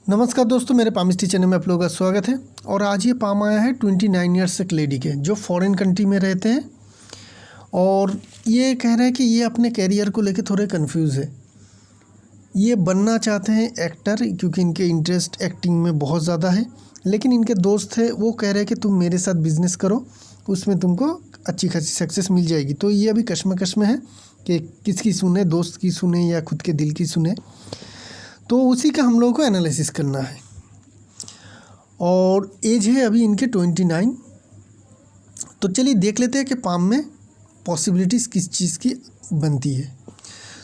नमस्कार दोस्तों, मेरे पामिस्ट्री चैनल में आप लोगों का स्वागत है। और आज ये पाम आया है 29 ईयर्स एक लेडी के, जो फॉरेन कंट्री में रहते हैं। और ये कह रहे हैं कि ये अपने कैरियर को लेके थोड़े कंफ्यूज है। ये बनना चाहते हैं एक्टर, क्योंकि इनके इंटरेस्ट एक्टिंग में बहुत ज़्यादा है। लेकिन इनके दोस्त है, वो कह रहे हैं कि तुम मेरे साथ बिजनेस करो, उसमें तुमको अच्छी खासी सक्सेस मिल जाएगी। तो ये अभी कश्मकश में है कि किसकी सुने, दोस्त की सुने या खुद के दिल की सुने। तो उसी का हम लोगों को एनालिसिस करना है। और एज है अभी इनके 29। तो चलिए देख लेते हैं कि पाम में पॉसिबिलिटीज़ किस चीज़ की बनती है।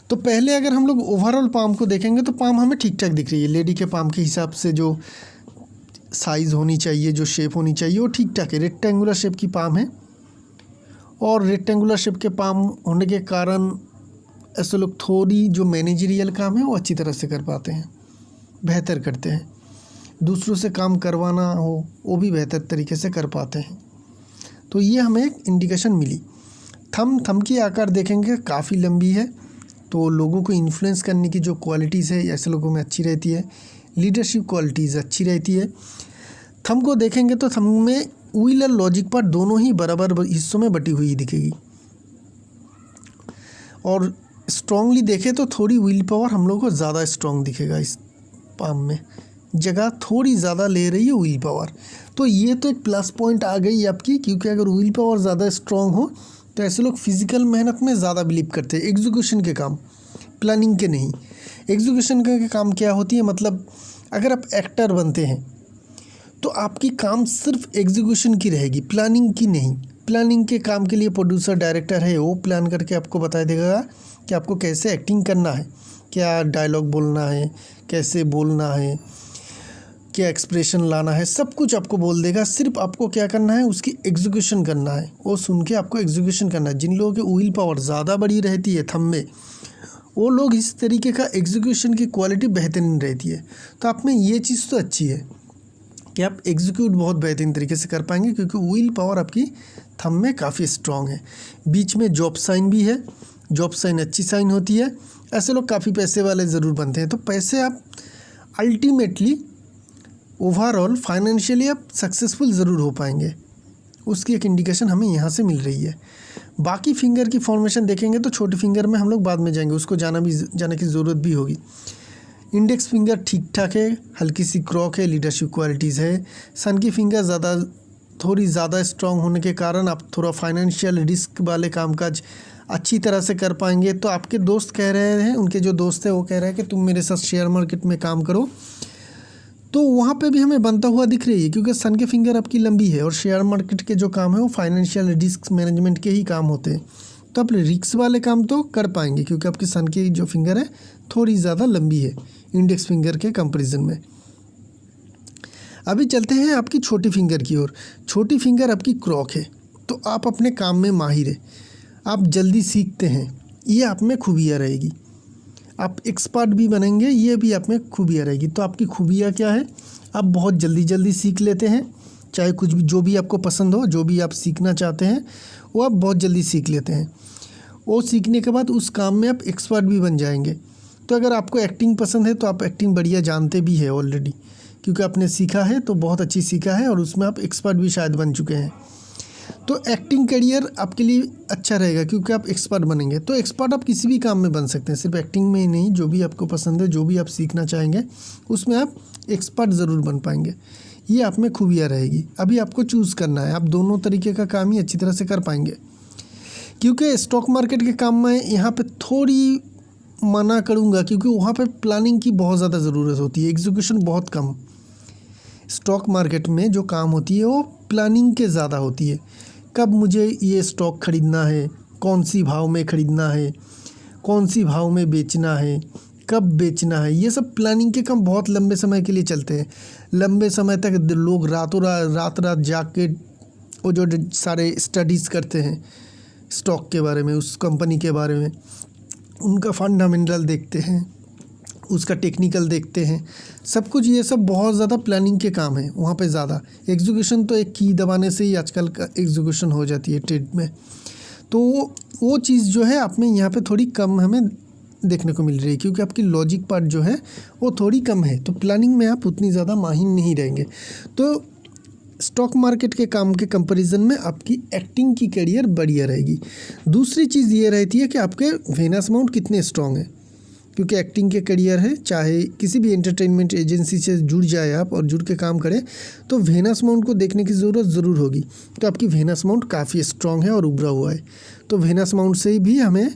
तो पहले अगर हम लोग ओवरऑल पाम को देखेंगे तो पाम हमें ठीक ठाक दिख रही है। लेडी के पाम के हिसाब से जो साइज़ होनी चाहिए, जो शेप होनी चाहिए, वो ठीक ठाक है। रेक्टेंगुलर शेप की पाम है, और रेक्टेंगुलर शेप के पाम होने के कारण ऐसे लोग थोड़ी जो मैनेजरियल काम है वो अच्छी तरह से कर पाते हैं, बेहतर करते हैं। दूसरों से काम करवाना हो वो भी बेहतर तरीके से कर पाते हैं। तो ये हमें एक इंडिकेशन मिली। थम की आकार देखेंगे काफ़ी लंबी है, तो लोगों को इन्फ्लुएंस करने की जो क्वालिटीज़ है ऐसे लोगों में अच्छी रहती है। लीडरशिप क्वालिटीज़ अच्छी रहती है। थम को देखेंगे तो थम में व्हील और लॉजिक पार्ट दोनों ही बराबर हिस्सों में बटी हुई दिखेगी। और स्ट्रॉन्गली देखें तो थोड़ी व्हील पावर हम लोग को ज़्यादा स्ट्रॉन्ग दिखेगा। इस पाम में जगह थोड़ी ज़्यादा ले रही है व्हील पावर। तो ये तो एक प्लस पॉइंट आ गई आपकी, क्योंकि अगर व्हील पावर ज़्यादा स्ट्रॉन्ग हो तो ऐसे लोग फिज़िकल मेहनत में ज़्यादा बिलीव करते हैं, एग्जीक्यूशन के काम, प्लानिंग के नहीं। एग्जीक्यूशन के काम क्या होती है, मतलब अगर आप एक्टर बनते हैं तो आपकी काम सिर्फ एग्जीक्यूशन की रहेगी, प्लानिंग की नहीं। प्लानिंग के काम के लिए प्रोड्यूसर डायरेक्टर है, वो प्लान करके आपको बता देगा कि आपको कैसे एक्टिंग करना है, क्या डायलॉग बोलना है, कैसे बोलना है, क्या एक्सप्रेशन लाना है, सब कुछ आपको बोल देगा। सिर्फ आपको क्या करना है, उसकी एग्जीक्यूशन करना है। वो सुन के आपको एग्जीक्यूशन करना है। जिन लोगों की व्हील पावर ज़्यादा बड़ी रहती है थंब में, वो लोग इस तरीके का एग्जीक्यूशन की क्वालिटी बेहतरीन रहती है। तो आप में ये चीज़ तो अच्छी है कि आप एग्जीक्यूट बहुत बेहतरीन तरीके से कर पाएंगे, क्योंकि व्हील पावर आपकी थंब में काफ़ी स्ट्रॉन्ग है। बीच में जॉब साइन भी है, जॉब साइन अच्छी साइन होती है। ऐसे लोग काफ़ी पैसे वाले ज़रूर बनते हैं। तो पैसे आप अल्टीमेटली ओवरऑल फाइनेंशियली आप सक्सेसफुल ज़रूर हो पाएंगे, उसकी एक इंडिकेशन हमें यहाँ से मिल रही है। बाकी फिंगर की फॉर्मेशन देखेंगे तो छोटी फिंगर में हम लोग बाद में जाएंगे, उसको जाने की ज़रूरत भी होगी। इंडेक्स फिंगर ठीक ठाक है, हल्की सी क्रॉक है, लीडरशिप क्वालिटीज़ है। सन की फिंगर थोड़ी ज़्यादा स्ट्रॉन्ग होने के कारण आप थोड़ा फाइनेंशियल रिस्क वाले कामकाज अच्छी तरह से कर पाएंगे। तो आपके दोस्त कह रहे हैं, उनके जो दोस्त हैं वो कह रहे हैं कि तुम मेरे साथ शेयर मार्केट में काम करो। तो वहाँ पे भी हमें बनता हुआ दिख रही है, क्योंकि सन के फिंगर आपकी लंबी है, और शेयर मार्केट के जो काम है वो फाइनेंशियल रिस्क मैनेजमेंट के ही काम होते हैं। तो आप रिस्क वाले काम तो कर पाएंगे, क्योंकि आपकी सन की जो फिंगर है थोड़ी ज़्यादा लंबी है इंडेक्स फिंगर के कंपैरिजन में। अभी चलते हैं आपकी छोटी फिंगर की ओर। छोटी फिंगर आपकी क्रॉक है, तो आप अपने काम में माहिर है, आप जल्दी सीखते हैं, ये आप में खूबियाँ रहेगी। आप एक्सपर्ट भी बनेंगे, ये भी आप में खूबियाँ रहेगी। तो आपकी खूबियाँ क्या है, आप बहुत जल्दी सीख लेते हैं। चाहे कुछ भी, जो भी आपको पसंद हो, जो भी आप सीखना चाहते हैं वो आप बहुत जल्दी सीख लेते हैं। वो सीखने के बाद उस काम में आप एक्सपर्ट भी बन जाएंगे। तो अगर आपको एक्टिंग पसंद है तो आप एक्टिंग बढ़िया जानते भी है ऑलरेडी, क्योंकि आपने सीखा है तो बहुत अच्छी सीखा है, और उसमें आप एक्सपर्ट भी शायद बन चुके हैं। तो एक्टिंग करियर आपके लिए अच्छा रहेगा, क्योंकि आप एक्सपर्ट बनेंगे। तो एक्सपर्ट आप किसी भी काम में बन सकते हैं, सिर्फ एक्टिंग में ही नहीं। जो भी आपको पसंद है, जो भी आप सीखना चाहेंगे, उसमें आप एक्सपर्ट ज़रूर बन पाएंगे। ये आप में खूबियाँ रहेगी। अभी आपको चूज़ करना है, आप दोनों तरीके का काम ही अच्छी तरह से कर पाएंगे। क्योंकि स्टॉक मार्केट के काम में यहाँ पे थोड़ी मना करूँगा, क्योंकि वहाँ पे प्लानिंग की बहुत ज़्यादा ज़रूरत होती है, एग्जीक्यूशन बहुत कम। स्टॉक मार्केट में जो काम होती है वो प्लानिंग के ज़्यादा होती है। कब मुझे ये स्टॉक ख़रीदना है, कौन सी भाव में ख़रीदना है, कौन सी भाव में बेचना है, कब बेचना है, ये सब प्लानिंग के काम बहुत लंबे समय के लिए चलते हैं। लंबे समय तक लोग रात जाग के वो जो सारे स्टडीज़ करते हैं स्टॉक के बारे में, उस कंपनी के बारे में, उनका फंडामेंटल देखते हैं, उसका टेक्निकल देखते हैं, सब कुछ। ये सब बहुत ज़्यादा प्लानिंग के काम है वहाँ पे ज़्यादा। एग्जीक्यूशन तो एक की दबाने से ही आजकल का एग्जीक्यूशन हो जाती है ट्रेड में। तो वो चीज़ जो है आप में यहाँ पे थोड़ी कम हमें देखने को मिल रही है, क्योंकि आपकी लॉजिक पार्ट जो है वो थोड़ी कम है, तो प्लानिंग में आप उतनी ज़्यादा माहिर नहीं रहेंगे। तो स्टॉक मार्केट के काम के कंपैरिजन में आपकी एक्टिंग की करियर बढ़िया रहेगी। दूसरी चीज़ ये रहती है कि आपके वेनस माउंट कितने स्ट्रॉन्ग हैं, क्योंकि एक्टिंग के करियर है, चाहे किसी भी एंटरटेनमेंट एजेंसी से जुड़ जाए आप और जुड़ के काम करें, तो वेनस माउंट को देखने की ज़रूरत ज़रूर होगी। तो आपकी वेनस माउंट काफ़ी स्ट्रॉन्ग है और उभरा हुआ है, तो वेनस माउंट से भी हमें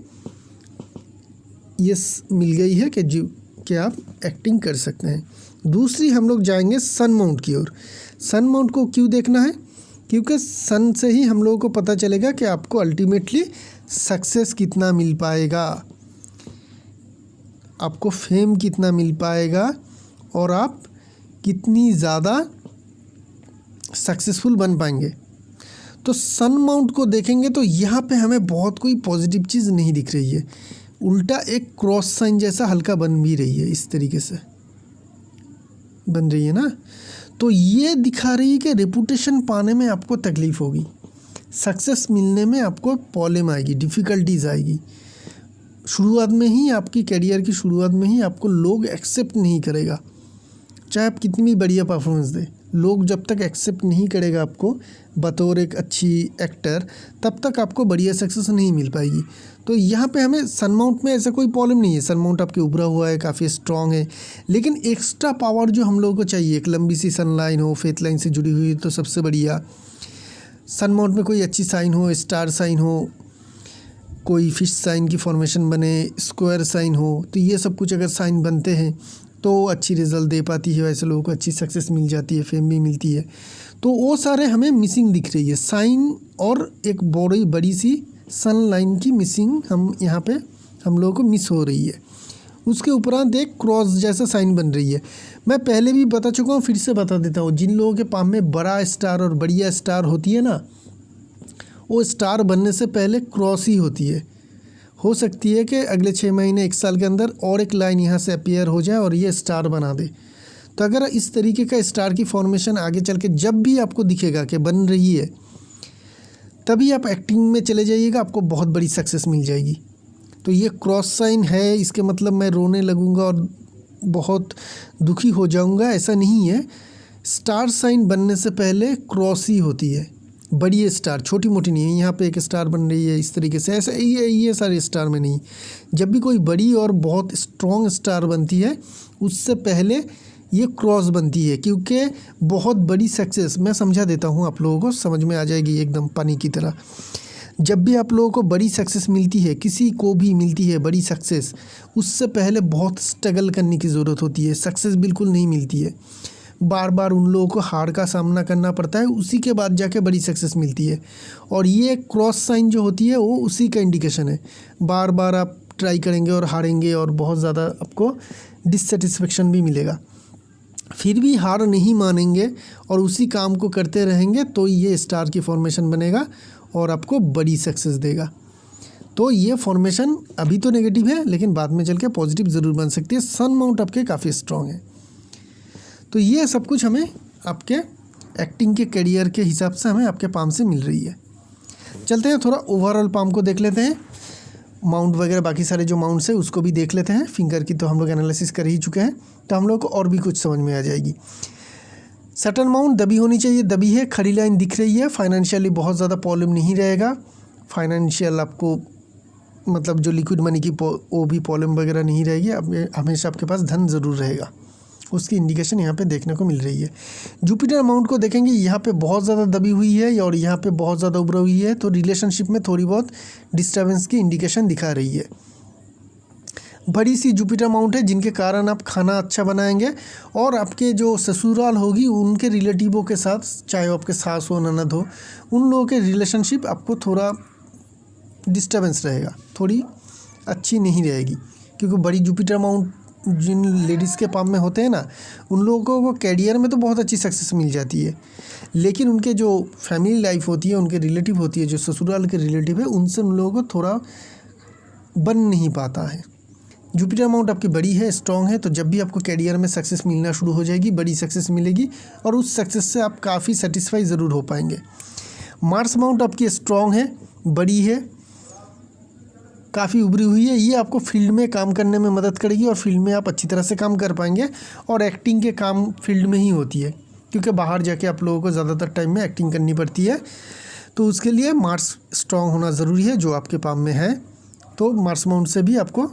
ये मिल गई है कि आप एक्टिंग कर सकते हैं। दूसरी हम लोग जाएंगे सन माउंट की ओर। सन माउंट को क्यों देखना है, क्योंकि सन से ही हम लोगों को पता चलेगा कि आपको अल्टीमेटली सक्सेस कितना मिल पाएगा, आपको फेम कितना मिल पाएगा और आप कितनी ज़्यादा सक्सेसफुल बन पाएंगे। तो सन माउंट को देखेंगे तो यहाँ पे हमें बहुत कोई पॉजिटिव चीज़ नहीं दिख रही है, उल्टा एक क्रॉस साइन जैसा हल्का बन भी रही है, इस तरीके से बन रही है ना। तो ये दिखा रही है कि रेपुटेशन पाने में आपको तकलीफ़ होगी, सक्सेस मिलने में आपको प्रॉब्लम आएगी, डिफ़िकल्टीज आएगी। शुरुआत में ही, आपकी करियर की शुरुआत में ही आपको लोग एक्सेप्ट नहीं करेगा, चाहे आप कितनी बढ़िया परफॉर्मेंस दें, लोग जब तक एक्सेप्ट नहीं करेगा आपको बतौर एक अच्छी एक्टर, तब तक आपको बढ़िया सक्सेस नहीं मिल पाएगी। तो यहाँ पे हमें सन माउंट में ऐसा कोई प्रॉब्लम नहीं है, सन माउंट आपके उभरा हुआ है, काफ़ी स्ट्रॉन्ग है, लेकिन एक्स्ट्रा पावर जो हम लोगों को चाहिए, एक लंबी सी सन लाइन हो, फेथ लाइन से जुड़ी हुई तो सबसे बढ़िया। सन माउंट में कोई अच्छी साइन हो, स्टार साइन हो, कोई फिश साइन की फॉर्मेशन बने, स्क्वायर साइन हो, तो ये सब कुछ अगर साइन बनते हैं तो अच्छी रिजल्ट दे पाती है, ऐसे लोगों को अच्छी सक्सेस मिल जाती है, फेम भी मिलती है। तो वो सारे हमें मिसिंग दिख रही है, साइन और एक बड़ी सी सन लाइन की मिसिंग हम यहाँ पे हम लोगों को मिस हो रही है। उसके उपरांत एक क्रॉस जैसा साइन बन रही है। मैं पहले भी बता चुका हूँ, फिर से बता देता हूँ, जिन लोगों के पाम में बड़ा स्टार और बढ़िया स्टार होती है ना, वो स्टार बनने से पहले क्रॉस ही होती है। हो सकती है कि अगले 6 महीने 1 साल के अंदर और एक लाइन यहाँ से अपीयर हो जाए और ये स्टार बना दे। तो अगर इस तरीके का स्टार की फॉर्मेशन आगे चल के जब भी आपको दिखेगा कि बन रही है, तभी आप एक्टिंग में चले जाइएगा, आपको बहुत बड़ी सक्सेस मिल जाएगी। तो ये क्रॉस साइन है, इसके मतलब मैं रोने लगूंगा और बहुत दुखी हो जाऊंगा, ऐसा नहीं है। स्टार साइन बनने से पहले क्रॉस ही होती है, बड़ी स्टार, छोटी मोटी नहीं है। यहाँ पे एक स्टार बन रही है इस तरीके से, ऐसा ये सारे स्टार में नहीं। जब भी कोई बड़ी और बहुत स्ट्रॉन्ग स्टार बनती है, उससे पहले ये क्रॉस बनती है, क्योंकि बहुत बड़ी सक्सेस, मैं समझा देता हूँ आप लोगों को, समझ में आ जाएगी एकदम पानी की तरह। जब भी आप लोगों को बड़ी सक्सेस मिलती है, किसी को भी मिलती है बड़ी सक्सेस, उससे पहले बहुत स्ट्रगल करने की ज़रूरत होती है, सक्सेस बिल्कुल नहीं मिलती है, बार बार उन लोगों को हार का सामना करना पड़ता है, उसी के बाद जाके बड़ी सक्सेस मिलती है। और ये क्रॉस साइन जो होती है वो उसी का इंडिकेशन है। बार बार आप ट्राई करेंगे और हारेंगे और बहुत ज़्यादा आपको डिससेटिस्फेक्शन भी मिलेगा, फिर भी हार नहीं मानेंगे और उसी काम को करते रहेंगे, तो ये स्टार की फॉर्मेशन बनेगा और आपको बड़ी सक्सेस देगा। तो ये फॉर्मेशन अभी तो नेगेटिव है, लेकिन बाद में चल के पॉजिटिव ज़रूर बन सकती है। सन माउंट आपके काफ़ी स्ट्रॉन्ग है। तो ये सब कुछ हमें आपके एक्टिंग के करियर के हिसाब से हमें आपके पाम से मिल रही है। चलते हैं थोड़ा ओवरऑल पाम को देख लेते हैं, माउंट वगैरह बाकी सारे जो माउंट्स है उसको भी देख लेते हैं। फिंगर की तो हम लोग एनालिसिस कर ही चुके हैं, तो हम लोग को और भी कुछ समझ में आ जाएगी। सटल माउंट दबी होनी चाहिए, दबी है, खड़ी लाइन दिख रही है, फाइनेंशियली बहुत ज़्यादा प्रॉब्लम नहीं रहेगा। फाइनेंशियल आपको मतलब जो लिक्विड मनी की वो भी प्रॉब्लम वगैरह नहीं रहेगी, हमेशा आपके पास धन ज़रूर रहेगा, उसकी इंडिकेशन यहाँ पे देखने को मिल रही है। जुपिटर अमाउंट को देखेंगे, यहाँ पे बहुत ज़्यादा दबी हुई है और यहाँ पे बहुत ज़्यादा उभरी हुई है, तो रिलेशनशिप में थोड़ी बहुत डिस्टर्बेंस की इंडिकेशन दिखा रही है। बड़ी सी जुपिटर अमाउंट है, जिनके कारण आप खाना अच्छा बनाएंगे और आपके जो ससुराल होगी उनके रिलेटिवों के साथ, चाहे वो आपके सास हो ननद हो, उन लोगों के रिलेशनशिप आपको थोड़ा डिस्टर्बेंस रहेगा, थोड़ी अच्छी नहीं रहेगी, क्योंकि बड़ी जुपिटर अमाउंट जिन लेडीज़ के पाम में होते हैं ना, उन लोगों को कैरियर में तो बहुत अच्छी सक्सेस मिल जाती है, लेकिन उनके जो फैमिली लाइफ होती है, उनके रिलेटिव होती है, जो ससुराल के रिलेटिव है, उनसे उन लोगों को थोड़ा बन नहीं पाता है। जुपिटर अमाउंट आपकी बड़ी है, स्ट्रॉन्ग है, तो जब भी आपको कैरियर में सक्सेस मिलना शुरू हो जाएगी, बड़ी सक्सेस मिलेगी और उस सक्सेस से आप काफ़ी सेटिस्फाई ज़रूर हो पाएंगे। मार्स अमाउंट आपकी स्ट्रॉन्ग है, बड़ी है, काफ़ी उभरी हुई है। ये आपको फील्ड में काम करने में मदद करेगी और फील्ड में आप अच्छी तरह से काम कर पाएंगे। और एक्टिंग के काम फील्ड में ही होती है, क्योंकि बाहर जाके आप लोगों को ज़्यादातर टाइम में एक्टिंग करनी पड़ती है। तो उसके लिए मार्स स्ट्रॉन्ग होना ज़रूरी है, जो आपके पाम में है। तो मार्स माउंट से भी आपको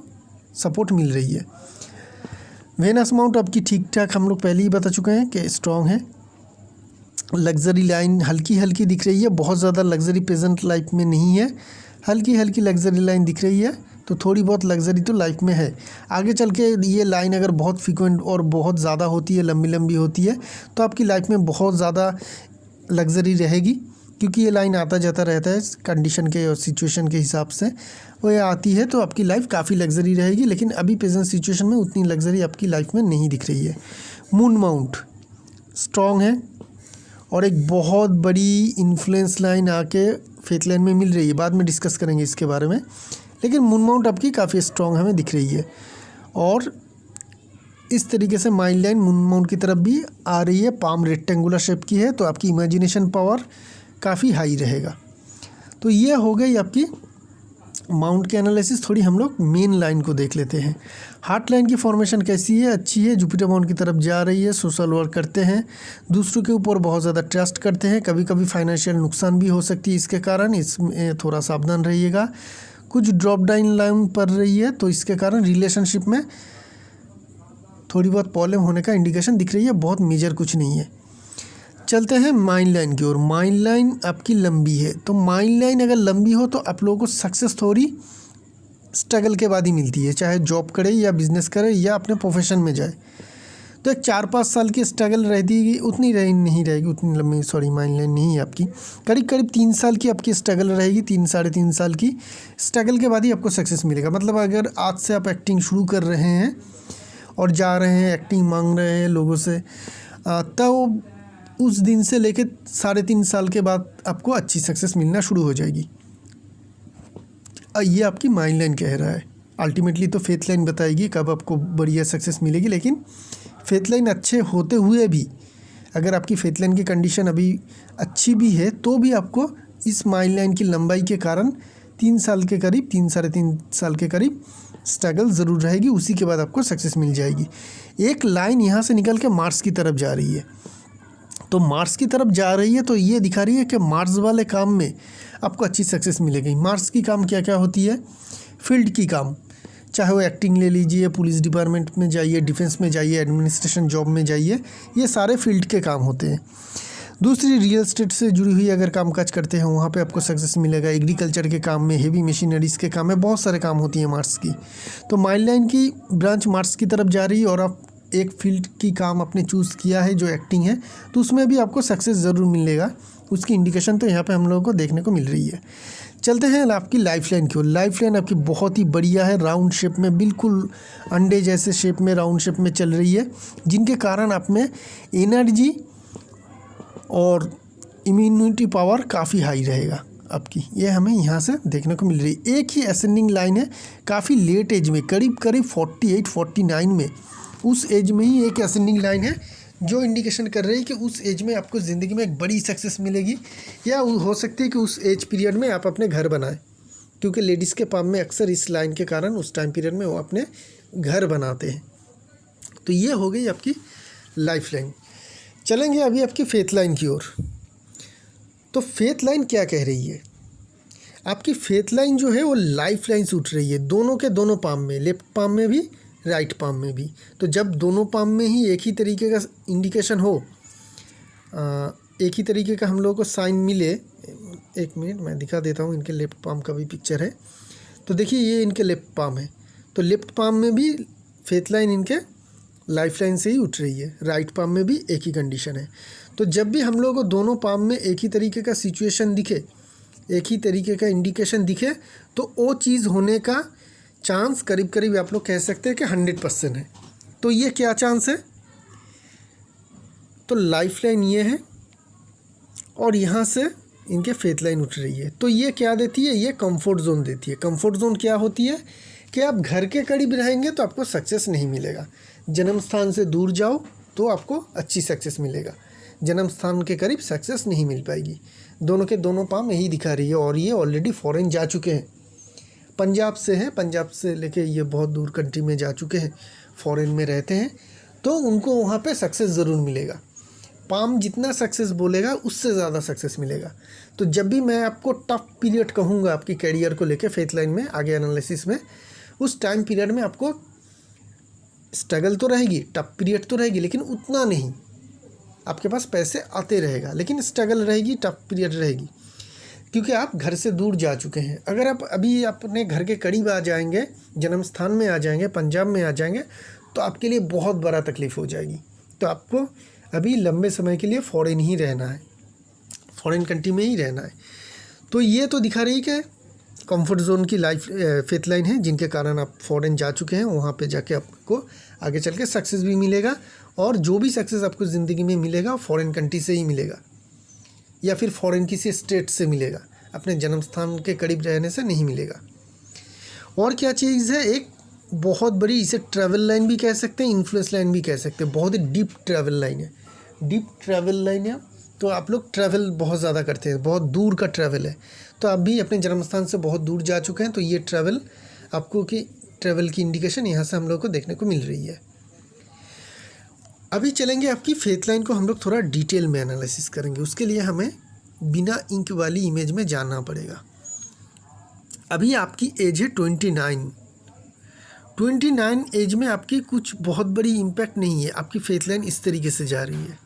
सपोर्ट मिल रही है। वेनस माउंट आपकी ठीक ठाक हम लोग पहले ही बता चुके हैं कि स्ट्रॉन्ग है। लग्जरी लाइन हल्की हल्की दिख रही है, बहुत ज़्यादा लग्जरी प्रेजेंट लाइफ में नहीं है, हल्की हल्की लग्जरी लाइन दिख रही है। तो थोड़ी बहुत लग्जरी तो लाइफ में है। आगे चल के ये लाइन अगर बहुत फ्रीक्वेंट और बहुत ज़्यादा होती है, लंबी लंबी होती है, तो आपकी लाइफ में बहुत ज़्यादा लग्जरी रहेगी, क्योंकि ये लाइन आता जाता रहता है कंडीशन के और सिचुएशन के हिसाब से वो ये आती है। तो आपकी लाइफ काफ़ी लग्जरी रहेगी, लेकिन अभी प्रेजेंट सिचुएशन में उतनी लग्जरी आपकी लाइफ में नहीं दिख रही है। मून माउंट स्ट्रॉन्ग है और एक बहुत बड़ी इन्फ्लुएंस लाइन आके फेथ लाइन में मिल रही है, बाद में डिस्कस करेंगे इसके बारे में। लेकिन मून माउंट आपकी काफ़ी स्ट्रॉन्ग हमें दिख रही है और इस तरीके से माइंड लाइन मून माउंट की तरफ भी आ रही है। पाम रेक्टेंगुलर शेप की है, तो आपकी इमेजिनेशन पावर काफ़ी हाई रहेगा। तो ये हो गई आपकी माउंट की एनालिसिस। थोड़ी हम लोग मेन लाइन को देख लेते हैं। हार्ट लाइन की फॉर्मेशन कैसी है? अच्छी है, जुपिटर माउंट की तरफ जा रही है, सोशल वर्क करते हैं, दूसरों के ऊपर बहुत ज़्यादा ट्रस्ट करते हैं, कभी कभी फाइनेंशियल नुकसान भी हो सकती है इसके कारण, इसमें थोड़ा सावधान रहिएगा। कुछ ड्रॉप डाउन लाइन पड़ रही है, तो इसके कारण रिलेशनशिप में थोड़ी बहुत प्रॉब्लम होने का इंडिकेशन दिख रही है, बहुत मेजर कुछ नहीं है। चलते हैं माइंड लाइन की ओर। माइंड लाइन आपकी लंबी है, तो माइंड लाइन अगर लंबी हो तो आप लोगों को सक्सेस थोड़ी स्ट्रगल के बाद ही मिलती है, चाहे जॉब करे या बिजनेस करे या अपने प्रोफेशन में जाए। तो एक 4-5 साल की स्ट्रगल रहती, उतनी नहीं रहेगी, उतनी लंबी माइंड लाइन नहीं है आपकी। करीब करीब 3 साल की आपकी स्ट्रगल रहेगी, 3-3.5 साल की स्ट्रगल के बाद ही आपको सक्सेस मिलेगा। मतलब अगर आज से आप एक्टिंग शुरू कर रहे हैं और जा रहे हैं, एक्टिंग मांग रहे हैं लोगों से, तो उस दिन से लेकर 3.5 साल के बाद आपको अच्छी सक्सेस मिलना शुरू हो जाएगी। ये आपकी माइंड लाइन कह रहा है। अल्टीमेटली तो फेथ लाइन बताएगी कब आपको बढ़िया सक्सेस मिलेगी, लेकिन फेथ लाइन अच्छे होते हुए भी अगर आपकी फेथ लाइन की कंडीशन अभी अच्छी भी है, तो भी आपको इस माइंड लाइन की लंबाई के कारण 3 साल के करीब, 3-3.5 साल के करीब स्ट्रगल ज़रूर रहेगी। उसी के बाद आपको सक्सेस मिल जाएगी। एक लाइन यहाँ से निकल के मार्स की तरफ जा रही है, तो मार्स की तरफ जा रही है, तो ये दिखा रही है कि मार्स वाले काम में आपको अच्छी सक्सेस मिलेगी। मार्स की काम क्या क्या होती है? फील्ड की काम, चाहे वो एक्टिंग ले लीजिए, पुलिस डिपार्टमेंट में जाइए, डिफेंस में जाइए, एडमिनिस्ट्रेशन जॉब में जाइए, ये सारे फील्ड के काम होते हैं। दूसरी, रियल एस्टेट से जुड़ी हुई अगर काम काज करते हैं, वहाँ पे आपको सक्सेस मिलेगा। एग्रीकल्चर के काम में, हेवी मशीनरीज़ के काम में, बहुत सारे काम होती हैं मार्स की। तो माइंड लाइन की ब्रांच मार्स की तरफ जा रही है और आप एक फील्ड की काम आपने चूज़ किया है जो एक्टिंग है, तो उसमें भी आपको सक्सेस ज़रूर मिलेगा। उसकी इंडिकेशन तो यहाँ पे हम लोगों को देखने को मिल रही है। चलते हैं आपकी लाइफ लाइन की ओर। लाइफ लाइन आपकी बहुत ही बढ़िया है, राउंड शेप में, बिल्कुल अंडे जैसे शेप में, राउंड शेप में चल रही है, जिनके कारण आप में एनर्जी और इम्यूनिटी पावर काफ़ी हाई रहेगा आपकी। ये हमें यहाँ से देखने को मिल रही है। एक ही असेंडिंग लाइन है, काफ़ी लेट एज में, करीब करीब 48-49 में, उस एज में ही एक असेंडिंग लाइन है, जो इंडिकेशन कर रही है कि उस एज में आपको ज़िंदगी में एक बड़ी सक्सेस मिलेगी। या हो सकती है कि उस एज पीरियड में आप अपने घर बनाएं, क्योंकि लेडीज़ के पाम में अक्सर इस लाइन के कारण उस टाइम पीरियड में वो अपने घर बनाते हैं। तो ये हो गई आपकी लाइफ लाइन। चलेंगे अभी आपकी फेथ लाइन की ओर। तो फेथ लाइन क्या कह रही है? आपकी फेथ लाइन जो है वो लाइफ लाइन से उठ रही है, दोनों के दोनों पाम में, लेफ्ट पाम में भी, राइट पाम में भी। तो जब दोनों पाम में ही एक ही तरीके का इंडिकेशन हो, एक ही तरीके का हम लोगों को साइन मिले, एक मिनट मैं दिखा देता हूँ, इनके लेफ्ट पाम का भी पिक्चर है। तो देखिए ये इनके लेफ्ट पाम है, तो लेफ्ट पाम में भी फेथ लाइन इनके लाइफ लाइन से ही उठ रही है, राइट पाम में भी एक ही कंडीशन है। तो जब भी हम लोगों को दोनों पाम में एक ही तरीके का सिचुएशन दिखे, एक ही तरीके का इंडिकेशन दिखे, तो वो चीज़ होने का चांस करीब करीब आप लोग कह सकते हैं कि 100% है। तो ये क्या चांस है? तो लाइफ लाइन ये है और यहाँ से इनके फेथ लाइन उठ रही है। तो ये क्या देती है? ये कंफर्ट जोन देती है। कंफर्ट जोन क्या होती है कि आप घर के करीब रहेंगे तो आपको सक्सेस नहीं मिलेगा, जन्म स्थान से दूर जाओ तो आपको अच्छी सक्सेस मिलेगा, जन्म स्थान के करीब सक्सेस नहीं मिल पाएगी। दोनों के दोनों पाम यही दिखा रही है और ये ऑलरेडी फॉरेन जा चुके हैं। पंजाब से हैं, पंजाब से लेके ये बहुत दूर कंट्री में जा चुके हैं, फॉरेन में रहते हैं, तो उनको वहाँ पे सक्सेस ज़रूर मिलेगा। पाम जितना सक्सेस बोलेगा उससे ज़्यादा सक्सेस मिलेगा। तो जब भी मैं आपको टफ पीरियड कहूँगा आपकी कैरियर को लेके फेथ लाइन में आगे एनालिसिस में, उस टाइम पीरियड में आपको स्ट्रगल तो रहेगी, टफ पीरियड तो रहेगी, लेकिन उतना नहीं। आपके पास पैसे आते रहेगा, लेकिन स्ट्रगल रहेगी, टफ पीरियड रहेगी, क्योंकि आप घर से दूर जा चुके हैं। अगर आप अभी अपने घर के करीब आ जाएंगे, जन्म स्थान में आ जाएंगे, पंजाब में आ जाएंगे, तो आपके लिए बहुत बड़ा तकलीफ़ हो जाएगी। तो आपको अभी लंबे समय के लिए फ़ॉरेन ही रहना है, फॉरेन कंट्री में ही रहना है। तो ये तो दिखा रही कि कंफर्ट जोन की लाइफ फेथ लाइन है, जिनके कारण आप फॉरेन जा चुके हैं। वहाँ पे जाके आपको आगे चल के सक्सेस भी मिलेगा, और जो भी सक्सेस आपको ज़िंदगी में मिलेगा फॉरेन कंट्री से ही मिलेगा, या फिर फॉरेन किसी स्टेट से मिलेगा, अपने जन्म स्थान के करीब रहने से नहीं मिलेगा। और क्या चीज़ है, एक बहुत बड़ी, इसे ट्रैवल लाइन भी कह सकते हैं, इन्फ्लुएंस लाइन भी कह सकते हैं। बहुत ही डीप ट्रैवल लाइन है, डीप ट्रैवल लाइन है। तो आप लोग ट्रैवल बहुत ज़्यादा करते हैं, बहुत दूर का ट्रैवल है, तो आप भी अपने जन्म स्थान से बहुत दूर जा चुके हैं। तो ये ट्रैवल आपको की ट्रैवल की इंडिकेशन यहाँ से हम लोग को देखने को मिल रही है। अभी चलेंगे आपकी फेथ लाइन को हम लोग थोड़ा डिटेल में एनालिसिस करेंगे। उसके लिए हमें बिना इंक वाली इमेज में जाना पड़ेगा। अभी आपकी एज है 29 एज में आपकी कुछ बहुत बड़ी इम्पैक्ट नहीं है। आपकी फेथ लाइन इस तरीके से जा रही है,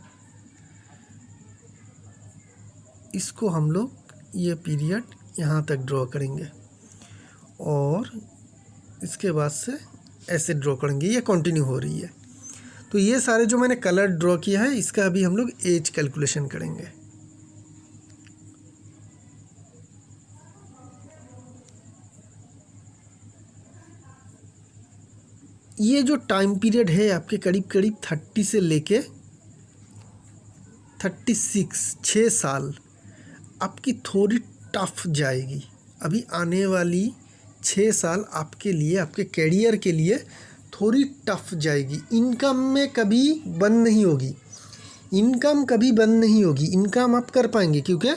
इसको हम लोग ये पीरियड यहाँ तक ड्रॉ करेंगे, और इसके बाद से ऐसे ड्रॉ करेंगे, ये कंटिन्यू हो रही है। तो ये सारे जो मैंने कलर ड्रॉ किया है, इसका अभी हम लोग एज कैलकुलेशन करेंगे। ये जो टाइम पीरियड है आपके करीब करीब 30 से लेके 36, 6 साल आपकी थोड़ी टफ जाएगी। अभी आने वाली 6 साल आपके लिए, आपके कैरियर के लिए थोड़ी टफ जाएगी। इनकम में कभी बंद नहीं होगी, इनकम कभी बंद नहीं होगी, इनकम आप कर पाएंगे क्योंकि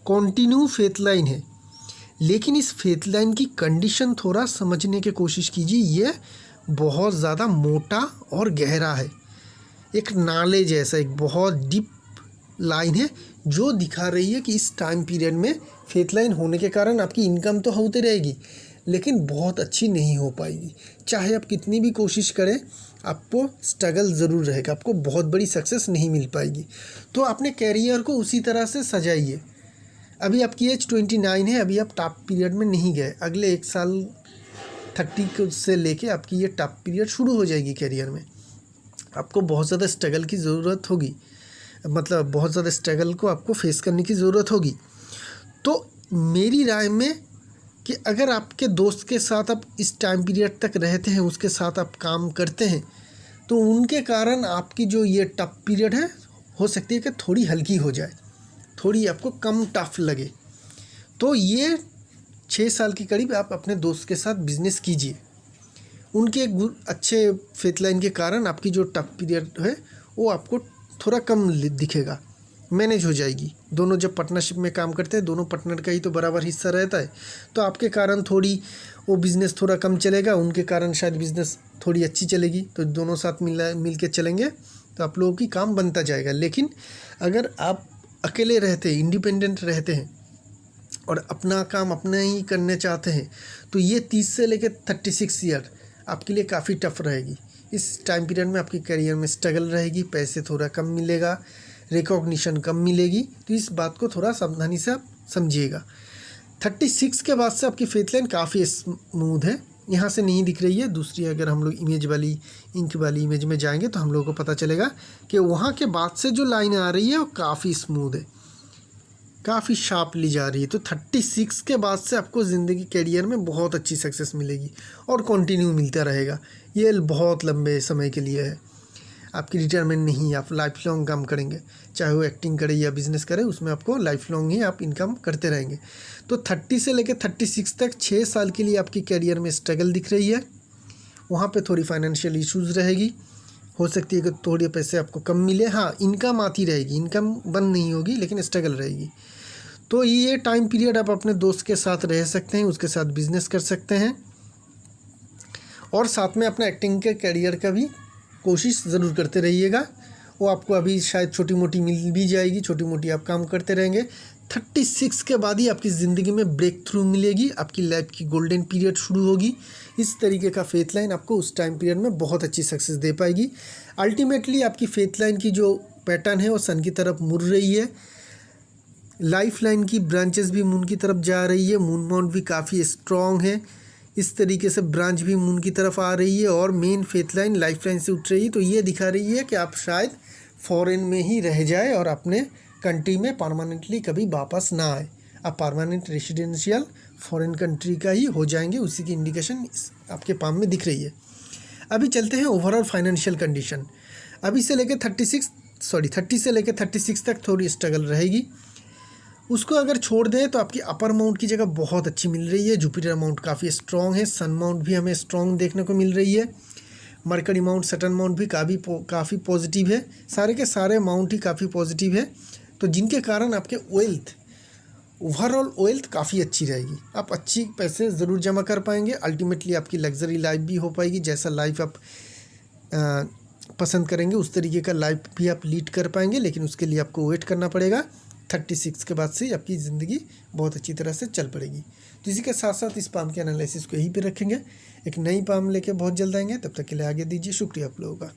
कॉन्टिन्यू फेथ लाइन है। लेकिन इस फेथ लाइन की कंडीशन थोड़ा समझने की कोशिश कीजिए। ये बहुत ज़्यादा मोटा और गहरा है, एक नाले जैसा, एक बहुत डीप लाइन है, जो दिखा रही है कि इस टाइम पीरियड में फेथ लाइन होने के कारण आपकी इनकम तो होती रहेगी, लेकिन बहुत अच्छी नहीं हो पाएगी। चाहे आप कितनी भी कोशिश करें, आपको स्ट्रगल ज़रूर रहेगा, आपको बहुत बड़ी सक्सेस नहीं मिल पाएगी। तो अपने कैरियर को उसी तरह से सजाइए। अभी आपकी एज 29 है, अभी आप टॉप पीरियड में नहीं गए। अगले 1 साल 30 से लेके आपकी ये टॉप पीरियड शुरू हो जाएगी कैरियर में। आपको बहुत ज़्यादा स्ट्रगल की ज़रूरत होगी, मतलब बहुत ज़्यादा स्ट्रगल को आपको फेस करने की ज़रूरत होगी। तो मेरी राय में कि अगर आपके दोस्त के साथ आप इस टाइम पीरियड तक रहते हैं, उसके साथ आप काम करते हैं, तो उनके कारण आपकी जो ये टफ पीरियड है, हो सकती है कि थोड़ी हल्की हो जाए, थोड़ी आपको कम टफ लगे। तो ये 6 साल के करीब आप अपने दोस्त के साथ बिजनेस कीजिए। उनके अच्छे फेथ लाइन के कारण आपकी जो टफ पीरियड है वो आपको थोड़ा कम दिखेगा, मैनेज हो जाएगी। दोनों जब पार्टनरशिप में काम करते हैं, दोनों पार्टनर का ही तो बराबर हिस्सा रहता है, तो आपके कारण थोड़ी वो बिज़नेस थोड़ा कम चलेगा, उनके कारण शायद बिज़नेस थोड़ी अच्छी चलेगी। तो दोनों साथ मिल के चलेंगे तो आप लोगों की काम बनता जाएगा। लेकिन अगर आप अकेले रहते हैं, इंडिपेंडेंट रहते हैं और अपना काम अपने ही करने चाहते हैं, तो ये 30 से लेकर 36 ईयर आपके लिए काफ़ी टफ रहेगी। इस टाइम पीरियड में आपकी करियर में स्ट्रगल रहेगी, पैसे थोड़ा कम मिलेगा, रिकॉग्निशन कम मिलेगी। तो इस बात को थोड़ा सावधानी से आप समझिएगा। 36 के बाद से आपकी फेथ लाइन काफ़ी स्मूथ है, यहाँ से नहीं दिख रही है। दूसरी अगर हम लोग इमेज वाली, इंक वाली इमेज में जाएंगे तो हम लोगों को पता चलेगा कि वहाँ के बाद से जो लाइन आ रही है वो काफ़ी स्मूथ है, काफ़ी शार्पली जा रही है। तो 36 के बाद से आपको ज़िंदगी कैरियर में बहुत अच्छी सक्सेस मिलेगी और कंटिन्यू मिलता रहेगा। ये बहुत लंबे समय के लिए है, आपकी रिटायरमेंट नहीं, आप लाइफ लॉन्ग काम करेंगे। चाहे वो एक्टिंग करे या बिज़नेस करे, उसमें आपको लाइफ लॉन्ग ही आप इनकम करते रहेंगे। तो 30 से लेकर 36 तक 6 साल के लिए आपकी कैरियर में स्ट्रगल दिख रही है। वहाँ पे थोड़ी फाइनेंशियल इश्यूज़ रहेगी, हो सकती है कि थोड़े पैसे आपको कम मिले। हाँ, इनकम आती रहेगी, इनकम बंद नहीं होगी, लेकिन स्ट्रगल रहेगी। तो ये टाइम पीरियड आप अपने दोस्त के साथ रह सकते हैं, उसके साथ बिजनेस कर सकते हैं और साथ में अपना एक्टिंग के करियर का भी कोशिश ज़रूर करते रहिएगा। वो आपको अभी शायद छोटी मोटी मिल भी जाएगी, छोटी मोटी आप काम करते रहेंगे। 36 के बाद ही आपकी ज़िंदगी में ब्रेक थ्रू मिलेगी, आपकी लाइफ की गोल्डन पीरियड शुरू होगी। इस तरीके का फेथ लाइन आपको उस टाइम पीरियड में बहुत अच्छी सक्सेस दे पाएगी। अल्टीमेटली आपकी फेथ लाइन की जो पैटर्न है वो सन की तरफ मुड़ रही है, लाइफ लाइन की ब्रांचेस भी मून की तरफ जा रही है, मून माउंट भी काफ़ी स्ट्रॉन्ग है, इस तरीके से ब्रांच भी मून की तरफ आ रही है और main faith line life line से उठ रही है। तो ये दिखा रही है कि आप शायद फॉरेन में ही रह जाए और अपने कंट्री में परमानेंटली कभी वापस ना आए, आप परमानेंट रेसिडेंशियल फॉरेन कंट्री का ही हो जाएंगे, उसी की इंडिकेशन आपके पाम में दिख रही है। अभी चलते हैं ओवरऑल फाइनेंशियल कंडीशन। अभी से लेकर 30 से लेकर 36 तक थोड़ी स्ट्रगल रहेगी, उसको अगर छोड़ दें तो आपकी अपर माउंट की जगह बहुत अच्छी मिल रही है। जुपिटर माउंट काफ़ी स्ट्रॉन्ग है, सन माउंट भी हमें स्ट्रॉन्ग देखने को मिल रही है, मरकरी माउंट, सटर्न माउंट भी काफ़ी पॉजिटिव है, सारे के सारे माउंट ही काफ़ी पॉजिटिव है। तो जिनके कारण आपके वेल्थ, ओवरऑल वेल्थ काफ़ी अच्छी रहेगी, आप अच्छी पैसे ज़रूर जमा कर पाएंगे। अल्टीमेटली आपकी लग्जरी लाइफ भी हो पाएगी, जैसा लाइफ आप पसंद करेंगे उस तरीके का लाइफ भी आप लीड कर पाएंगे, लेकिन उसके लिए आपको वेट करना पड़ेगा। 36 के बाद से आपकी ज़िंदगी बहुत अच्छी तरह से चल पड़ेगी। तो इसी के साथ साथ इस पाम के एनालिसिस को यहीं पे रखेंगे, एक नई पाम लेके बहुत जल्द आएंगे, तब तक के लिए आगे दीजिए। शुक्रिया आप लोगों का।